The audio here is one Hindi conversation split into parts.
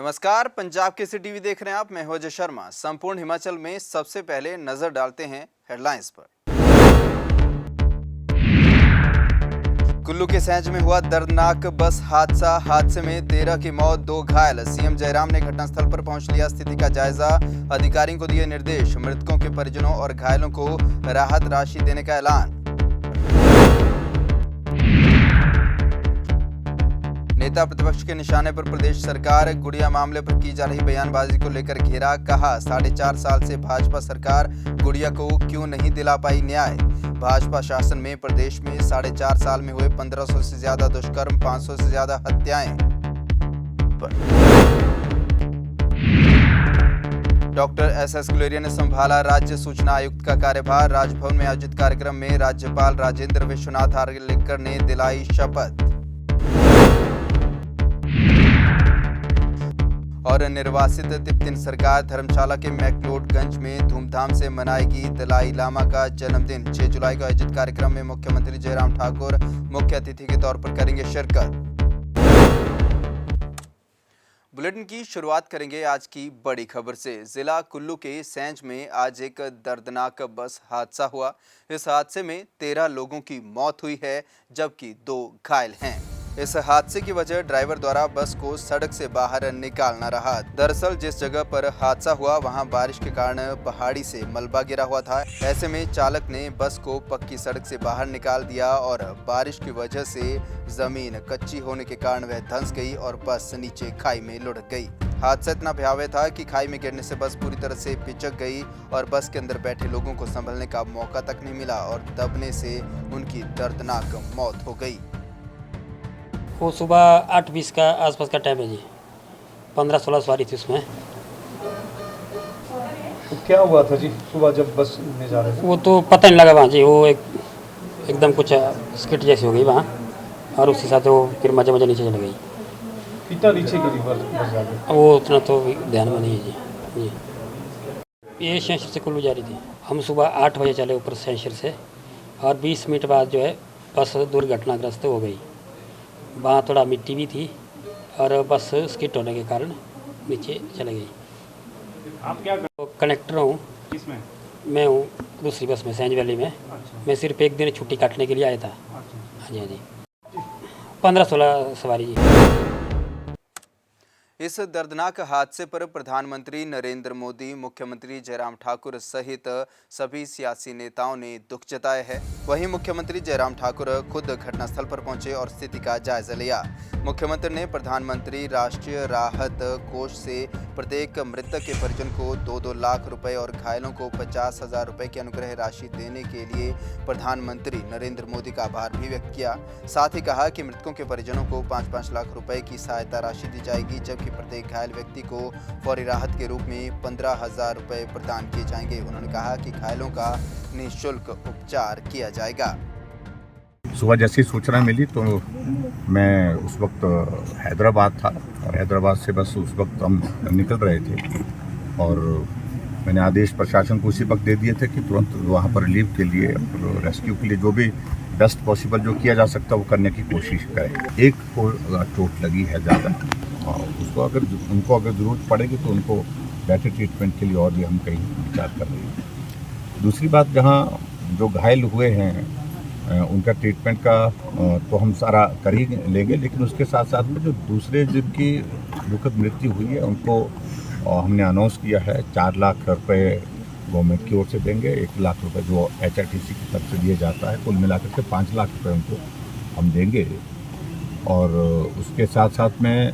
नमस्कार, पंजाब केसरी टीवी देख रहे हैं आप। मैं हूं अजय शर्मा। संपूर्ण हिमाचल में सबसे पहले नजर डालते हैं हेडलाइंस पर। कुल्लू के सैंज में हुआ दर्दनाक बस हादसे में 13 की मौत, 2 घायल। सीएम जयराम ने घटनास्थल पर पहुंच लिया स्थिति का जायजा। अधिकारियों को दिए निर्देश, मृतकों के परिजनों और घायलों को राहत राशि देने का ऐलान। नेता प्रतिपक्ष के निशाने पर प्रदेश सरकार, गुड़िया मामले पर की जा रही बयानबाजी को लेकर घेरा। कहा 4.5 साल से भाजपा सरकार गुड़िया को क्यों नहीं दिला पाई न्याय। भाजपा शासन में प्रदेश में 4.5 साल में हुए 1500 से ज्यादा दुष्कर्म, 500 से ज्यादा हत्याएं। डॉक्टर एस गुलेरिया ने संभाला राज्य सूचना आयुक्त का कार्यभार। राजभवन में आयोजित कार्यक्रम में राज्यपाल राजेंद्र विश्वनाथ आर्लेकर ने दिलाई शपथ। और निर्वासित तिब्बती सरकार धर्मशाला के मैक्लोडगंज में धूमधाम से मनाएगी दलाई लामा का जन्मदिन। 6 जुलाई को आयोजित कार्यक्रम में मुख्यमंत्री जयराम ठाकुर मुख्य अतिथि के तौर पर करेंगे शिरकत। बुलेटिन की शुरुआत करेंगे आज की बड़ी खबर से। जिला कुल्लू के सैंज में आज एक दर्दनाक बस हादसा हुआ। इस हादसे में 13 लोगों की मौत हुई है, जबकि 2 घायल हैं। इस हादसे की वजह ड्राइवर द्वारा बस को सड़क से बाहर निकालना रहा। दरअसल जिस जगह पर हादसा हुआ वहां बारिश के कारण पहाड़ी से मलबा गिरा हुआ था। ऐसे में चालक ने बस को पक्की सड़क से बाहर निकाल दिया और बारिश की वजह से जमीन कच्ची होने के कारण वह धंस गई और बस नीचे खाई में लुढ़क गई। हादसा इतना भयावह था कि खाई में गिरने से बस पूरी तरह से पिचक गई और बस के अंदर बैठे लोगों को संभलने का मौका तक नहीं मिला और दबने से उनकी दर्दनाक मौत हो गई। वो सुबह 8:20 का आसपास का टाइम है जी। 15-16 सवारी थी उसमें। तो क्या हुआ था जी सुबह जब बस में जा रहे थे? वो तो पता नहीं लगा वहाँ जी। वो एकदम कुछ स्किट जैसी हो गई वहाँ और उसके साथ वो फिर मजा नीचे चली गई। कितना नीचे गिरी बस जाके? वो उतना तो ध्यान में नहीं है जी। ये शहर से कुल्लू जा रही थी। हम सुबह 8 बजे चले ऊपर शहर से और 20 मिनट बाद जो है बस दुर्घटनाग्रस्त हो गई। वहाँ थोड़ा मिट्टी भी थी और बस स्किट होने के कारण नीचे चले गई। आप क्या कनेक्टर हूँ। किसमें? मैं हूँ दूसरी बस में, सैंज वैली में। अच्छा। मैं सिर्फ एक दिन छुट्टी काटने के लिए आया था। अच्छा। हाँ जी। 15-16 सवारी जी। इस दर्दनाक हादसे पर प्रधानमंत्री नरेंद्र मोदी, मुख्यमंत्री जयराम ठाकुर सहित सभी सियासी नेताओं ने दुख जताया है। वहीं मुख्यमंत्री जयराम ठाकुर खुद घटनास्थल पर पहुंचे और स्थिति का जायजा लिया। मुख्यमंत्री ने प्रधानमंत्री राष्ट्रीय राहत कोष से प्रत्येक मृतक के परिजन को 2-2 लाख रुपए और घायलों को 50,000 रुपए की अनुग्रह राशि देने के लिए प्रधानमंत्री नरेंद्र मोदी का आभार भी व्यक्त किया। साथ ही कहा कि मृतकों के परिजनों को 5-5 लाख रुपए की सहायता राशि दी जाएगी, जबकि प्रत्येक घायल व्यक्ति को फौरी राहत के रूप में 15,000 रुपए प्रदान किए जाएंगे। उन्होंने कहा कि घायलों का निःशुल्क उपचार किया जाएगा। सुबह जैसी सूचना मिली तो मैं उस वक्त हैदराबाद था और हैदराबाद से बस उस वक्त हम निकल रहे थे और मैंने आदेश प्रशासन को उसी वक्त दे दिए थे कि तुरंत वहाँ पर रिलीव के लिए और रेस्क्यू के लिए जो भी बेस्ट पॉसिबल जो किया जा सकता है वो करने की कोशिश करें। एक को चोट लगी है ज़्यादा और उनको अगर ज़रूरत पड़ेगी तो उनको बेटर ट्रीटमेंट के लिए और भी हम कहीं विचार कर रहे हैं। दूसरी बात, जहाँ जो घायल हुए हैं उनका ट्रीटमेंट का तो हम सारा कर ही लेंगे, लेकिन उसके साथ साथ में जो दूसरे जिनकी दुखद मृत्यु हुई है उनको हमने अनाउंस किया है 4 लाख रुपए गवर्नमेंट की ओर से देंगे, 1 लाख रुपए जो HRTC की तरफ से दिया जाता है, कुल मिलाकर के 5 लाख रुपए उनको हम देंगे। और उसके साथ साथ में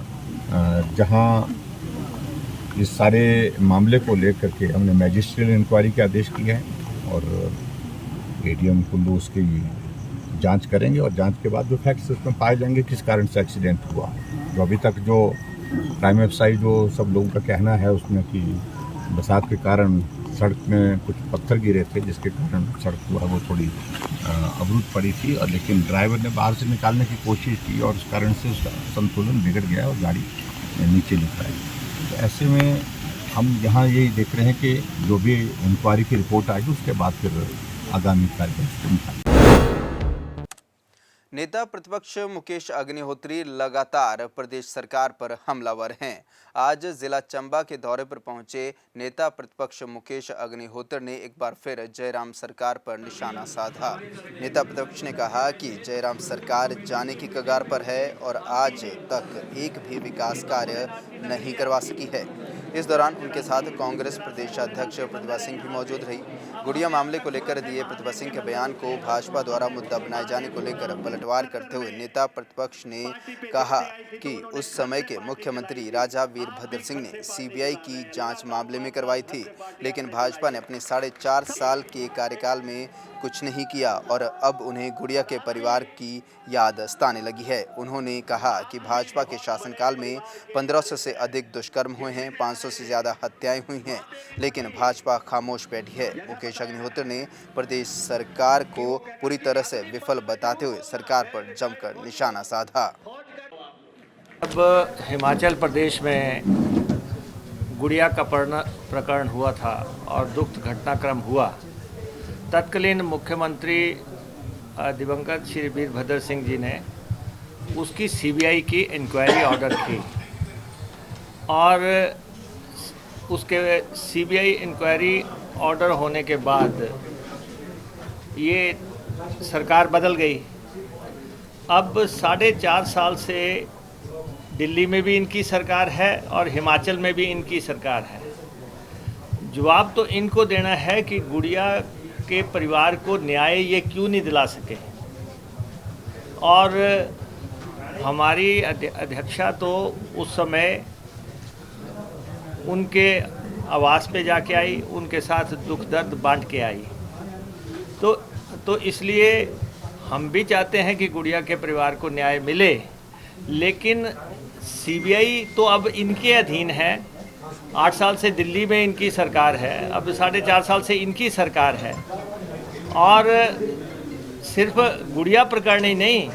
जहां इस सारे मामले को लेकर के हमने मैजिस्ट्रियल इंक्वायरी के आदेश किए हैं और ADM कुल्लू उसकी जांच करेंगे और जांच के बाद जो फैक्ट्स उसमें पाए जाएंगे किस कारण से एक्सीडेंट हुआ। जो अभी तक जो प्राइम वेबसाइट जो सब लोगों का कहना है उसमें कि बरसात के कारण सड़क में कुछ पत्थर गिरे थे जिसके कारण सड़क जो है वो थोड़ी अवरुद्ध पड़ी थी और लेकिन ड्राइवर ने बाहर से निकालने की कोशिश की और उस कारण से उसका संतुलन बिगड़ गया और गाड़ी नीचे लिख आई। तो ऐसे में हम यहाँ यही देख रहे हैं कि जो भी इंक्वायरी की रिपोर्ट आएगी उसके बाद फिर आगामी कार्यक्रम। नेता प्रतिपक्ष मुकेश अग्निहोत्री लगातार प्रदेश सरकार पर हमलावर हैं। आज जिला चंबा के दौरे पर पहुंचे नेता प्रतिपक्ष मुकेश अग्निहोत्री ने एक बार फिर जयराम सरकार पर निशाना साधा। नेता प्रतिपक्ष ने कहा कि जयराम सरकार जाने की कगार पर है और आज तक एक भी विकास कार्य नहीं करवा सकी है। इस दौरान उनके साथ कांग्रेस प्रदेशाध्यक्ष प्रतिभा सिंह भी मौजूद रही। गुड़िया मामले को लेकर दिए प्रतिभा सिंह के बयान को भाजपा द्वारा मुद्दा बनाए जाने को लेकर पलटवार करते हुए नेता प्रतिपक्ष ने कहा कि उस समय के मुख्यमंत्री राजा वीरभद्र सिंह ने सीबीआई की जांच मामले में करवाई थी, लेकिन भाजपा ने अपने 4.5 साल के कार्यकाल में कुछ नहीं किया और अब उन्हें गुड़िया के परिवार की याद सताने लगी है। उन्होंने कहा कि भाजपा के शासनकाल में 1500 से अधिक दुष्कर्म हुए हैं, 500 से ज़्यादा हत्याएं हुई हैं, लेकिन भाजपा खामोश बैठी है। मुकेश अग्निहोत्री ने प्रदेश सरकार को पूरी तरह से विफल बताते हुए सरकार पर जमकर निशाना साधा। अब हिमाचल प्रदेश में गुड़िया का प्रकरण हुआ था और दुख घटनाक्रम हुआ, तत्कालीन मुख्यमंत्री दिवंगत श्री वीरभद्र सिंह जी ने उसकी सीबीआई की इंक्वायरी ऑर्डर की और उसके सीबीआई इंक्वायरी ऑर्डर होने के बाद ये सरकार बदल गई। अब 4.5 साल से दिल्ली में भी इनकी सरकार है और हिमाचल में भी इनकी सरकार है। जवाब तो इनको देना है कि गुड़िया के परिवार को न्याय ये क्यों नहीं दिला सके। और हमारी अध्यक्षा तो उस समय उनके आवास पे जाके आई, उनके साथ दुख दर्द बांट के आई। तो इसलिए हम भी चाहते हैं कि गुड़िया के परिवार को न्याय मिले, लेकिन सीबीआई तो अब इनके अधीन है। 8 साल से दिल्ली में इनकी सरकार है, अब 4.5 साल से इनकी सरकार है। और सिर्फ गुड़िया प्रकरण ही नहीं,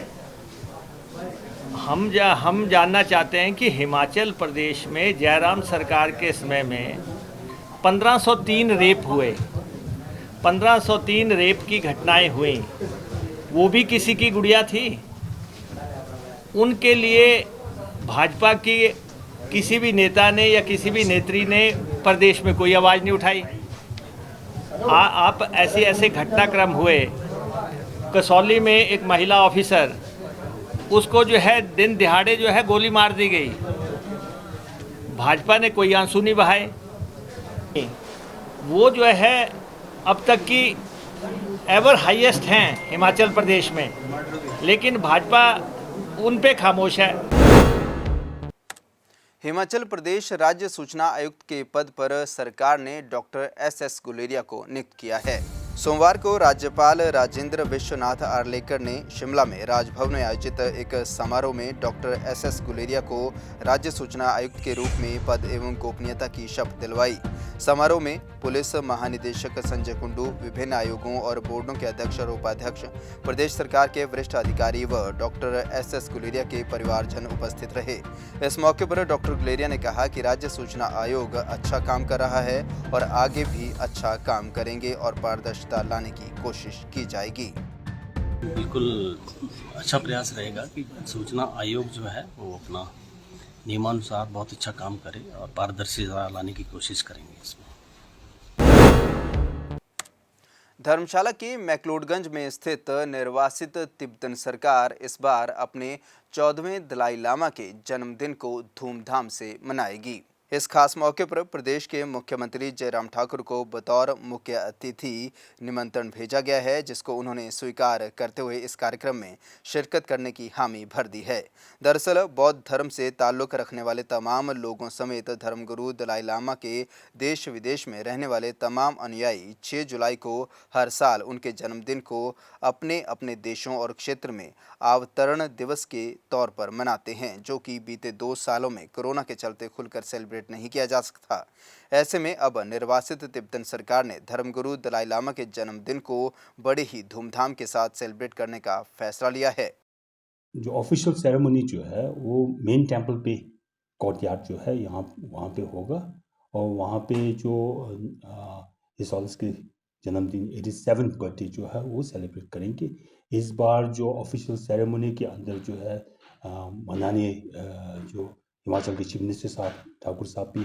हम जानना चाहते हैं कि हिमाचल प्रदेश में जयराम सरकार के समय में 1503 रेप हुए, 1503 रेप की घटनाएं हुई, वो भी किसी की गुड़िया थी। उनके लिए भाजपा की किसी भी नेता ने या किसी भी नेत्री ने प्रदेश में कोई आवाज़ नहीं उठाई। आप ऐसे घटनाक्रम हुए। कसौली में एक महिला ऑफिसर, उसको जो है दिन दिहाड़े जो है गोली मार दी गई, भाजपा ने कोई आंसू नहीं बहाए। वो जो है अब तक की एवर हाईएस्ट हैं हिमाचल प्रदेश में, लेकिन भाजपा उन पे खामोश है। हिमाचल प्रदेश राज्य सूचना आयुक्त के पद पर सरकार ने डॉक्टर एस गुलेरिया को नियुक्त किया है। सोमवार को राज्यपाल राजेंद्र विश्वनाथ आर्लेकर ने शिमला में राजभवन में आयोजित एक समारोह में डॉक्टर एस गुलेरिया को राज्य सूचना आयुक्त के रूप में पद एवं गोपनीयता की शपथ दिलवाई। समारोह में पुलिस महानिदेशक संजय कुंडू, विभिन्न आयोगों और बोर्डों के अध्यक्ष और उपाध्यक्ष, प्रदेश सरकार के वरिष्ठ अधिकारी व डॉक्टर एस गुलेरिया के परिवारजन उपस्थित रहे। इस मौके पर डॉक्टर गुलेरिया ने कहा कि राज्य सूचना आयोग अच्छा काम कर रहा है और आगे भी अच्छा काम करेंगे और पारदर्शिता लाने की कोशिश की जाएगी। बिल्कुल अच्छा प्रयास रहेगा कि सूचना आयोग जो है वो अपना नियमानुसार बहुत अच्छा काम करे और पारदर्शिता लाने की कोशिश करेंगे इसमें। धर्मशाला के मैक्लोडगंज में स्थित निर्वासित तिब्बतन सरकार इस बार अपने 14वें दलाई लामा के जन्मदिन को धूमधाम से मनाएगी। इस खास मौके पर प्रदेश के मुख्यमंत्री जयराम ठाकुर को बतौर मुख्य अतिथि निमंत्रण भेजा गया है, जिसको उन्होंने स्वीकार करते हुए इस कार्यक्रम में शिरकत करने की हामी भर दी है। दरअसल बौद्ध धर्म से ताल्लुक़ रखने वाले तमाम लोगों समेत धर्मगुरु दलाई लामा के देश विदेश में रहने वाले तमाम अनुयायी 6 जुलाई को हर साल उनके जन्मदिन को अपने अपने देशों और क्षेत्र में अवतरण दिवस के तौर पर मनाते हैं, जो कि बीते 2 सालों में कोरोना के चलते खुलकर सेलिब्रेट नहीं किया जा सकता। ऐसे में अब निर्वासित तिब्बतन सरकार ने धर्मगुरु दलाई लामा के जन्मदिन को बड़े ही धूमधाम के साथ सेलिब्रेट करने का फैसला लिया है। जो ऑफिशियल सेरेमनी जो है वो मेन टेम्पल पे कोर्टयार्ड जो है वहाँ पे होगा और वहाँ पे जो हिस्टोरिकल जन्मदिन 87 बर्थडे जो है वो सेलिब्रेट करेंगे। इस बार जो ऑफिशियल सेरेमनी के अंदर जो है मनाने जो हिमाचल के चीफ मिनिस्टर साहब ठाकुर साहब भी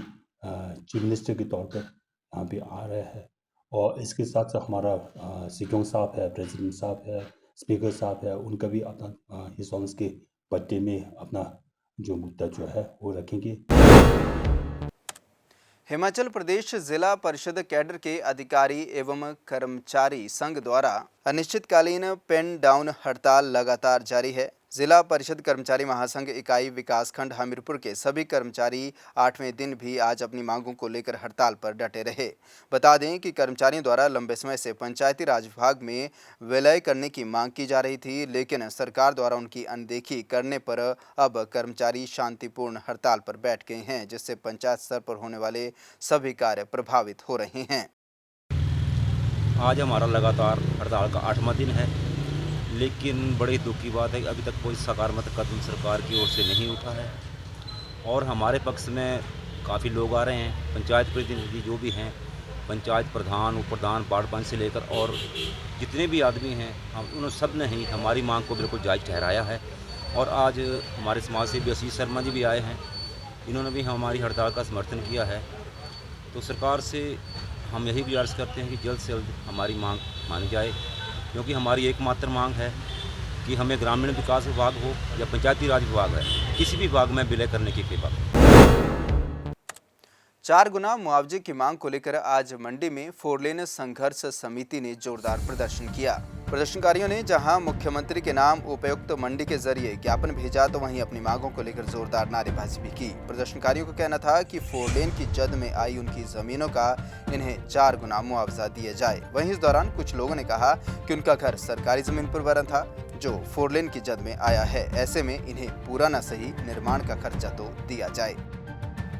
चीफ मिनिस्टर के तौर पर यहाँ पे आ रहे हैं, और इसके साथ साथ हमारा सिटोंग साहब है, प्रेसिडेंट साहब है, स्पीकर साहब है, उनका भी अपना हिज ऑनर्स के बर्थडे में अपना जो मुद्दा जो है वो रखेंगे। हिमाचल प्रदेश जिला परिषद कैडर के अधिकारी एवं कर्मचारी संघ द्वारा अनिश्चितकालीन पेन डाउन हड़ताल लगातार जारी है। जिला परिषद कर्मचारी महासंघ इकाई विकासखंड हमीरपुर के सभी कर्मचारी 8वें दिन भी आज अपनी मांगों को लेकर हड़ताल पर डटे रहे। बता दें कि कर्मचारियों द्वारा लंबे समय से पंचायती राज विभाग में विलय करने की मांग की जा रही थी, लेकिन सरकार द्वारा उनकी अनदेखी करने पर अब कर्मचारी शांतिपूर्ण हड़ताल पर बैठ गए हैं, जिससे पंचायत स्तर पर होने वाले सभी कार्य प्रभावित हो रहे हैं। आज हमारा लगातार हड़ताल का 8वां दिन है, लेकिन बड़ी दुख की बात है कि अभी तक कोई सकारात्मक कदम सरकार की ओर से नहीं उठा है और हमारे पक्ष में काफ़ी लोग आ रहे हैं। पंचायत प्रतिनिधि जो भी हैं, पंचायत प्रधान, उप प्रधान, वार्ड पंच से लेकर और जितने भी आदमी हैं, हम उन सब ने ही हमारी मांग को बिल्कुल जायज़ ठहराया है। और आज हमारे समाज से भी आशीष शर्मा जी भी आए हैं, इन्होंने भी हमारी हड़ताल का समर्थन किया है। तो सरकार से हम यही गुजारिश करते हैं कि जल्द से जल्द हमारी मांग मानी जाए, क्योंकि हमारी एकमात्र मांग है कि हमें ग्रामीण विकास विभाग हो या पंचायती राज विभाग है, किसी भी विभाग में विलय करने की कृपा करें। 4 गुना मुआवजे की मांग को लेकर आज मंडी में 4 लेन संघर्ष समिति ने जोरदार प्रदर्शन किया। प्रदर्शनकारियों ने जहां मुख्यमंत्री के नाम उपायुक्त मंडी के जरिए ज्ञापन भेजा, तो वहीं अपनी मांगों को लेकर जोरदार नारेबाजी भी की। प्रदर्शनकारियों का कहना था कि 4 लेन की जद में आई उनकी जमीनों का इन्हें 4 गुना मुआवजा दिया जाए। वहीं इस दौरान कुछ लोगों ने कहा कि उनका घर सरकारी जमीन पर बना था जो 4 लेन की जद में आया है, ऐसे में इन्हें पूरा न सही निर्माण का खर्चा तो दिया जाए।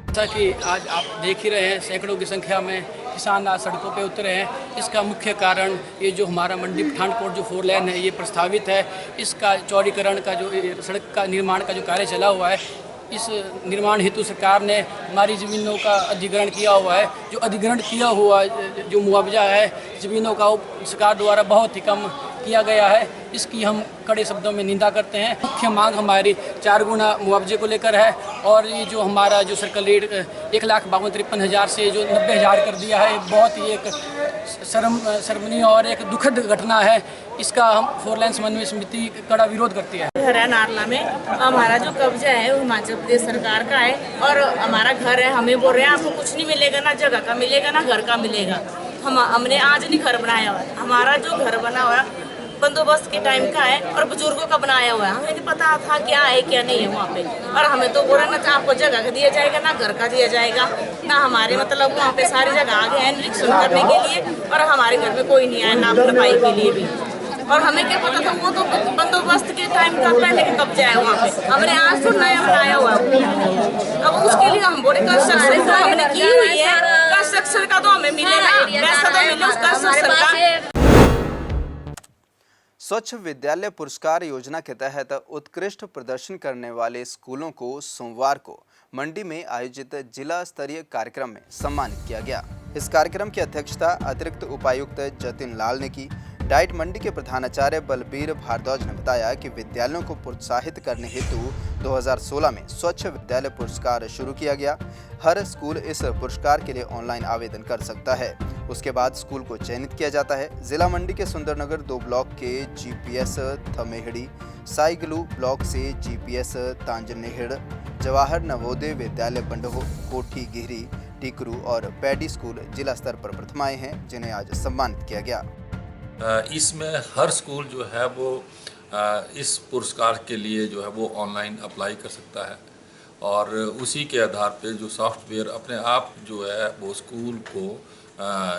जैसा कि आज आप देख ही रहे हैं, सैकड़ों की संख्या में किसान आज सड़कों पे उतरे हैं। इसका मुख्य कारण ये जो हमारा मंडी पठानकोट जो 4 लेन है ये प्रस्तावित है, इसका चौड़ीकरण का जो सड़क का निर्माण का जो कार्य चला हुआ है, इस निर्माण हेतु सरकार ने हमारी ज़मीनों का अधिग्रहण किया हुआ है। जो अधिग्रहण किया हुआ जो मुआवजा है ज़मीनों का, सरकार द्वारा बहुत ही कम किया गया है। इसकी हम कड़े शब्दों में निंदा करते हैं। मुख्य मांग हमारी 4 गुना मुआवजे को लेकर है, और ये जो हमारा जो सर्कल रेट 1,52,53,000 से जो 90,000 कर दिया है, बहुत ही एक शर्मनीय और एक दुखद घटना है। इसका हम 4 लेन समन्वय समिति कड़ा विरोध करती है। घर है नारला में, हमारा जो कब्जा है वो हिमाचल प्रदेश सरकार का है, और हमारा घर है। हमें बोल रहे हैं आपको कुछ नहीं मिलेगा, ना जगह का मिलेगा ना घर का मिलेगा। हमने आज नहीं घर बनाया हुआ, हमारा जो घर बना हुआ बंदोबस्त के टाइम का है और बुजुर्गों का बनाया हुआ है। हमें नहीं पता था क्या है क्या नहीं है वहाँ पे, और हमें तो बोला ना आपको जगह का दिया जाएगा ना घर का दिया जाएगा ना। हमारे मतलब वहाँ पे सारी जगह आ गए हैं निरीक्षण करने के लिए, और हमारे घर में कोई नहीं आया नाप नपाई के लिए भी। और हमें क्या पता था, वो तो बंदोबस्त के टाइम का पहले के कब्जा है वहाँ पे। हमने आज तो नया बनाया हुआ है, अब उसके लिए हम बोले कंस्ट्रक्शन तो हमने की हुई है, कंस्ट्रक्शन का तो हमें मिलेगा, पैसा तो मिले उसका सरकार। स्वच्छ विद्यालय पुरस्कार योजना के तहत उत्कृष्ट प्रदर्शन करने वाले स्कूलों को सोमवार को मंडी में आयोजित जिला स्तरीय कार्यक्रम में सम्मानित किया गया। इस कार्यक्रम की अध्यक्षता अतिरिक्त उपायुक्त जतिन लाल ने की। डाइट मंडी के प्रधानाचार्य बलबीर भारद्वाज ने बताया कि विद्यालयों को प्रोत्साहित करने हेतु 2016 में स्वच्छ विद्यालय पुरस्कार शुरू किया गया। हर स्कूल इस पुरस्कार के लिए ऑनलाइन आवेदन कर सकता है। उसके बाद स्कूल को चयनित किया जाता है। जिला मंडी के सुंदरनगर 2 ब्लॉक के जीपीएस थमेहड़ी, साइगलू ब्लॉक से जीपीएस तांजनेहड़, जवाहर नवोदय विद्यालय बंडहो, कोठी गिहरी, टीकरू और पैडी स्कूल जिला स्तर पर प्रथम आए हैं, जिन्हें आज सम्मानित किया गया। इसमें हर स्कूल जो है वो इस पुरस्कार के लिए जो है वो ऑनलाइन अप्लाई कर सकता है, और उसी के आधार पे जो सॉफ्टवेयर अपने आप जो है वो स्कूल को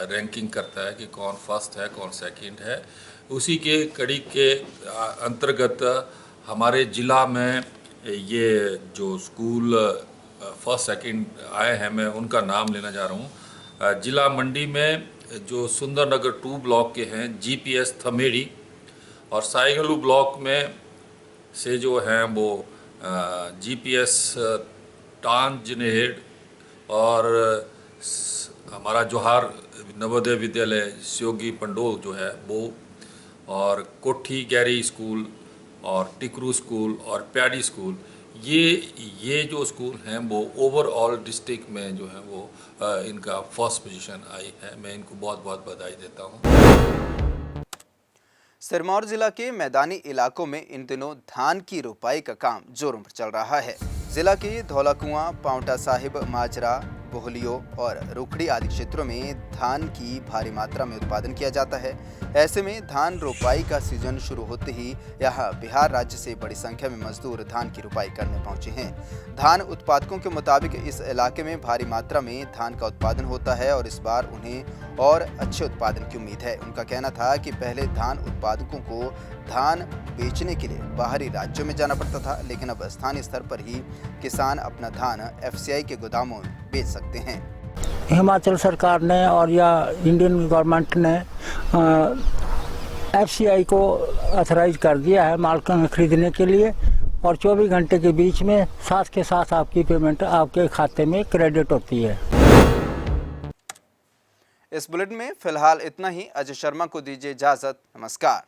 रैंकिंग करता है कि कौन फर्स्ट है कौन सेकंड है। उसी के कड़ी के अंतर्गत हमारे ज़िला में ये जो स्कूल फर्स्ट सेकंड आए हैं, मैं उनका नाम लेना जा रहा हूँ। ज़िला मंडी में जो सुंदरनगर 2 ब्लॉक के हैं जीपीएस थमेड़ी, और साइगलू ब्लॉक में से जो हैं वो जीपीएस तांजनेहड़, और हमारा जवाहर नवोदय विद्यालय स्योगी पंडोल जो है वो, और कोठी गैरी स्कूल और टिकरू स्कूल और प्याडी स्कूल, ये जो स्कूल हैं वो ओवरऑल डिस्ट्रिक्ट में जो है वो इनका फर्स्ट पोजीशन आई है। मैं इनको बहुत बहुत बधाई देता हूँ। सिरमौर जिला के मैदानी इलाकों में इन दिनों धान की रोपाई का काम जोरों पर चल रहा है। जिला के धौलाकुआं, पांवटा साहिब, माजरा, बोहलियो और रुखड़ी आदि क्षेत्रों में धान की भारी मात्रा में उत्पादन किया जाता है। ऐसे में धान रोपाई का सीजन शुरू होते ही यहाँ बिहार राज्य से बड़ी संख्या में मजदूर धान की रोपाई करने पहुंचे हैं। धान उत्पादकों के मुताबिक इस इलाके में भारी मात्रा में धान का उत्पादन होता है और इस बार उन्हें और अच्छे उत्पादन की उम्मीद है। उनका कहना था कि पहले धान उत्पादकों को धान बेचने के लिए बाहरी राज्यों में जाना पड़ता था, लेकिन अब स्थानीय स्तर पर ही किसान अपना धान एफसीआई के गोदामों में बेच सकते हैं। हिमाचल सरकार ने और या इंडियन गवर्नमेंट ने एफसीआई को ऑथराइज कर दिया है माल खरीदने के लिए, और 24 घंटे के बीच में साथ के साथ आपकी पेमेंट आपके खाते में क्रेडिट होती है। इस बुलेटिन में फिलहाल इतना ही। अजय शर्मा को दीजिए इजाजत। नमस्कार।